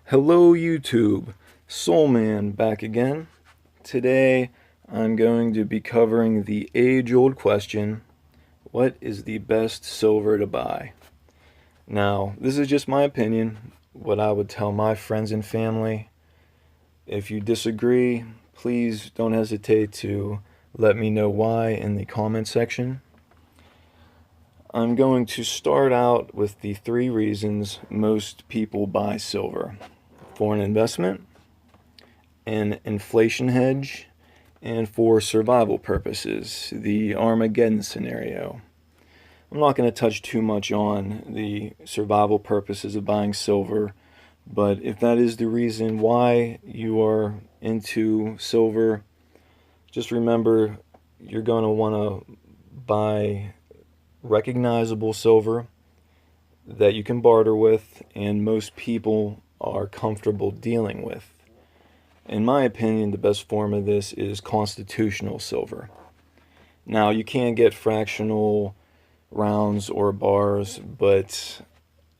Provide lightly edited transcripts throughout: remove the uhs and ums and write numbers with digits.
Hello YouTube, Soulman back again. Today I'm going to be covering the age-old question, what is the best silver to buy? Now, this is just my opinion, what I would tell my friends and family. If you disagree, please don't hesitate to let me know why in the comment section. I'm going to start out with the 3 reasons most people buy silver: for an investment, an inflation hedge, and for survival purposes, the Armageddon scenario. I'm not going to touch too much on the survival purposes of buying silver, but if that is the reason why you are into silver, just remember you're going to want to buy recognizable silver that you can barter with and most people are comfortable dealing with. In my opinion, the best form of this is constitutional silver. Now, you can get fractional rounds or bars, but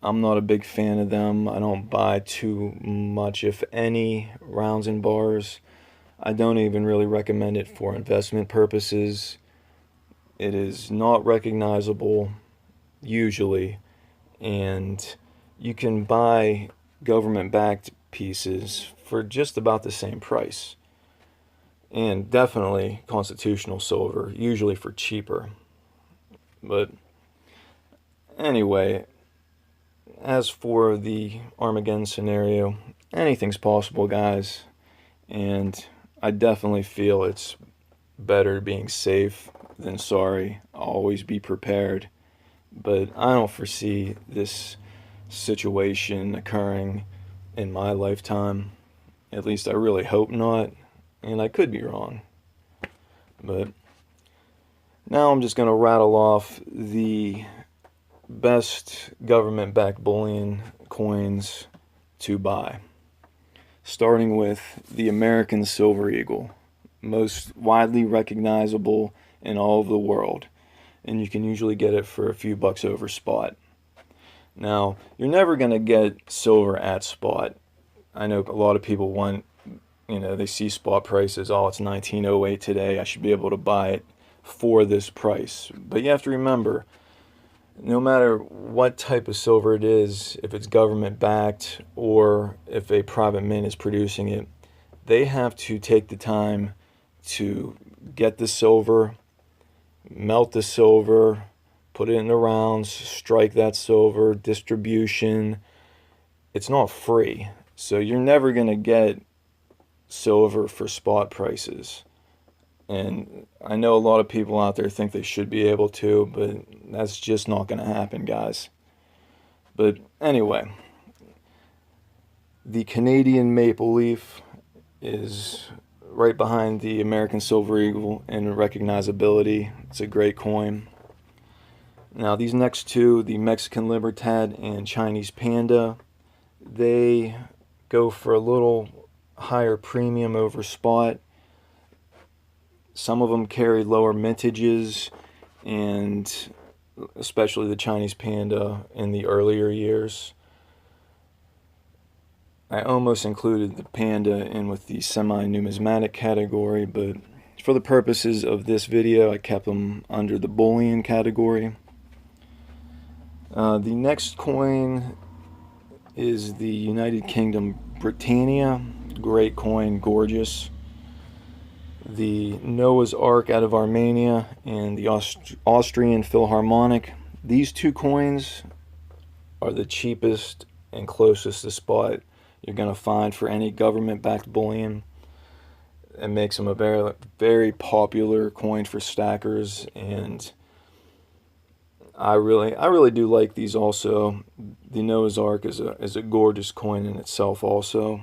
I'm not a big fan of them. I don't buy too much, if any, rounds and bars. I don't even really recommend it for investment purposes. It is not recognizable, usually, and you can buy government-backed pieces for just about the same price. And definitely constitutional silver, usually for cheaper. But anyway, as for the Armageddon scenario, anything's possible, guys. And I definitely feel it's better being safe than sorry. Always be prepared. But I don't foresee this situation occurring in my lifetime. At least I really hope not, and I could be wrong. But now I'm just going to rattle off the best government-backed bullion coins to buy. Starting with the American Silver Eagle, most widely recognizable in all of the world, and you can usually get it for a few bucks over spot. Now, you're never going to get silver at spot. I know a lot of people want, they see spot prices, oh, it's 1908 today, I should be able to buy it for this price. But you have to remember, no matter what type of silver it is, if it's government backed or if a private mint is producing it, they have to take the time to get the silver, melt the silver, put it in the rounds, strike that silver, distribution. It's not free. So you're never going to get silver for spot prices. And I know a lot of people out there think they should be able to, but that's just not going to happen, guys. But anyway, the Canadian Maple Leaf is right behind the American Silver Eagle in recognizability. It's a great coin. Now these next two, the Mexican Libertad and Chinese Panda, they go for a little higher premium over spot. Some of them carry lower mintages, and especially the Chinese Panda in the earlier years. I almost included the Panda in with the semi-numismatic category, but for the purposes of this video, I kept them under the bullion category. The next coin is the United Kingdom Britannia. Great coin, gorgeous. The Noah's Ark out of Armenia and the Austrian Philharmonic. These two coins are the cheapest and closest to spot you're going to find for any government-backed bullion. It makes them a very, very popular coin for stackers, and I really do like these also. The Noah's Ark is a gorgeous coin in itself also.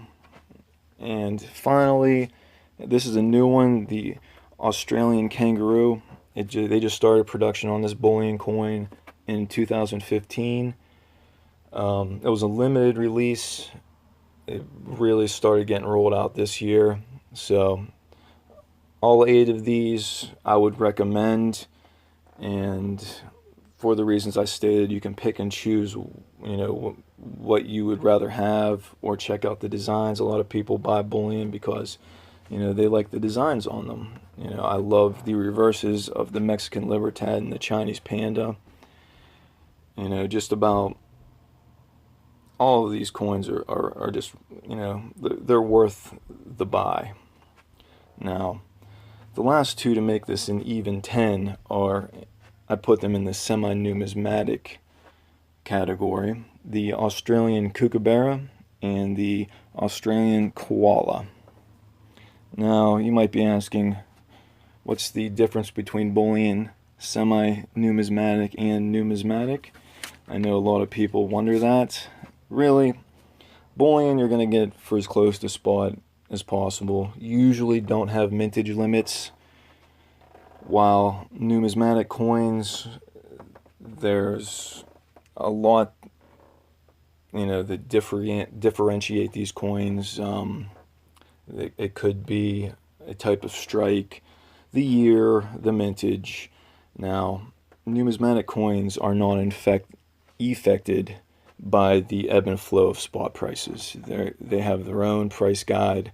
And finally, this is a new one, the Australian Kangaroo. They just started production on this bullion coin in 2015. It was a limited release. It really started getting rolled out this year. So all 8 of these I would recommend. And for the reasons I stated, you can pick and choose, what you would rather have, or check out the designs. A lot of people buy bullion because, they like the designs on them. I love the reverses of the Mexican Libertad and the Chinese Panda. Just about all of these coins are just, they're worth the buy. Now, the last two to make this an even 10 are, I put them in the semi-numismatic category, the Australian Kookaburra and the Australian Koala. Now, you might be asking, what's the difference between bullion, semi-numismatic, and numismatic? I know a lot of people wonder that. Really, bullion you're going to get for as close to spot as possible. Usually don't have mintage limits, while numismatic coins, there's a lot, that differentiate these coins. It could be a type of strike, the year, the mintage. Now, numismatic coins are not affected by the ebb and flow of spot prices. They have their own price guide,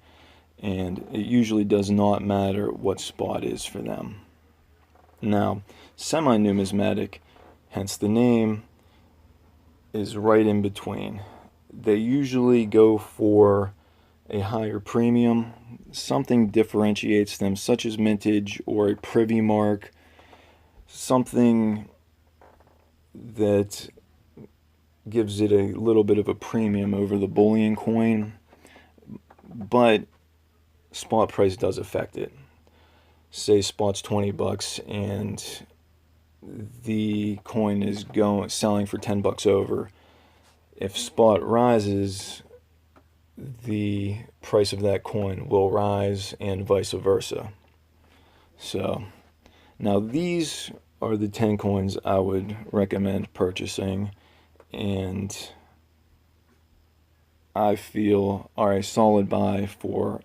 and it usually does not matter what spot is for them. Now, semi-numismatic, hence the name, is right in between. They usually go for a higher premium. Something differentiates them, such as mintage or a privy mark, something that gives it a little bit of a premium over the bullion coin, but spot price does affect it. Say spot's $20 and the coin is selling for $10 over. If spot rises, the price of that coin will rise, and vice versa. So now these are the 10 coins I would recommend purchasing, and I feel are a solid buy for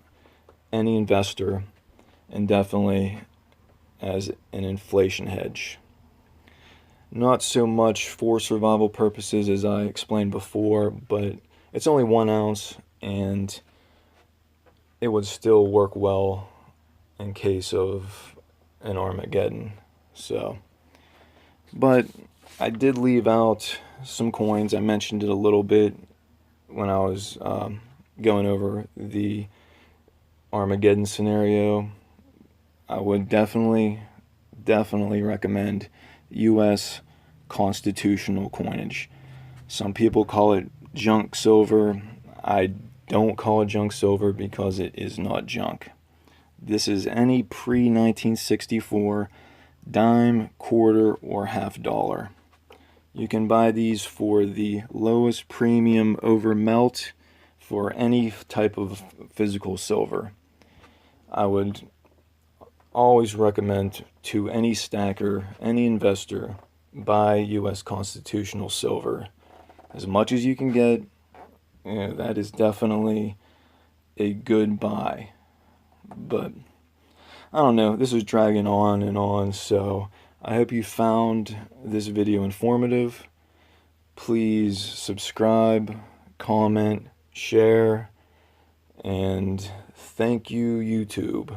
any investor, and definitely as an inflation hedge. Not so much for survival purposes, as I explained before, but it's only 1 ounce, and it would still work well in case of an Armageddon. So, but I did leave out some coins. I mentioned it a little bit when I was going over the Armageddon scenario. I would definitely recommend U.S. constitutional coinage. Some people call it junk silver. I don't call it junk silver because it is not junk. This is any pre-1964 dime, quarter, or half dollar. You can buy these for the lowest premium over melt for any type of physical silver. I would always recommend to any stacker, any investor, buy U.S. constitutional silver. As much as you can get, that is definitely a good buy. But I don't know, this is dragging on and on, so I hope you found this video informative. Please subscribe, comment, share, and thank you, YouTube.